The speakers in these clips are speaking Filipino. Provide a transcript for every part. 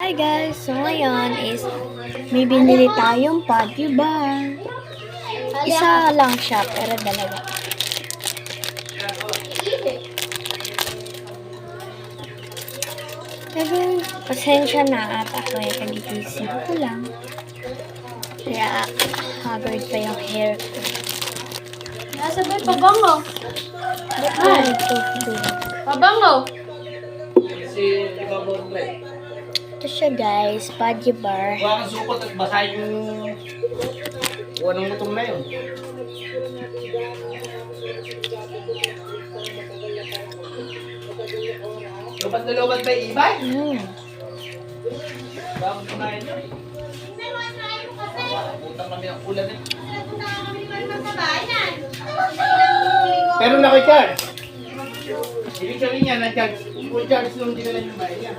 Hi guys! So ngayon is may binili tayong patty bar. Isa lang siya pero dalawa. Pero pasensya na at ako ay kagigising ko lang. Kaya haggard pa yung hair ko. Nasabay pabango. Ay, toothpick. Pabango. Ito siya guys, patty bar. Huwag kang supot at basahin yung wanang lutong na yun. Lubat na lubat ba ibay? Bakit kumain yun? Putang kami ang ulan eh. Pero naki-charge. Ibig sabihin niya, na-charge. Full charge nung dinala yung bahay niya.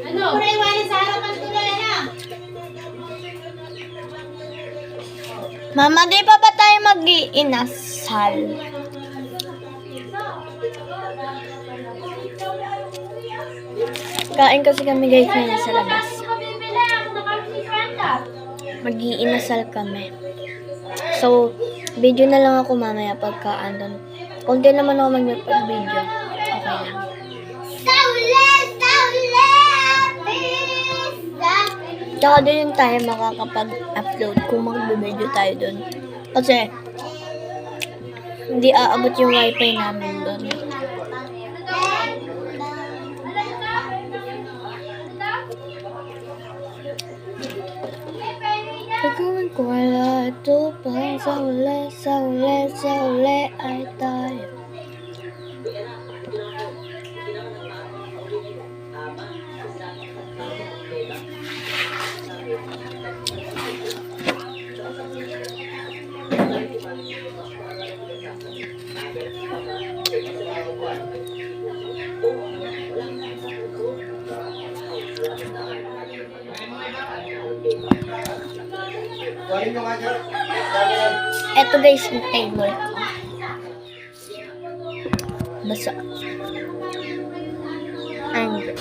Ano? Kuraiwanan sa harapan tuloy na. Mama, di pa ba tayo mag-iinasal? Kain kasi kami guys ngayon sa labas. Mag-iinasal kami. So, video na lang ako mamaya pagka andun. Kung di naman ako mag-video, okay lang. Tsaka din tayo makakapag-upload kung mag-video tayo dun. Kasi, hindi aabot yung wifi namin dun. Gagawin ko wala ito pang sa uli ay tayo. Eto guys yung table ko. Basa. And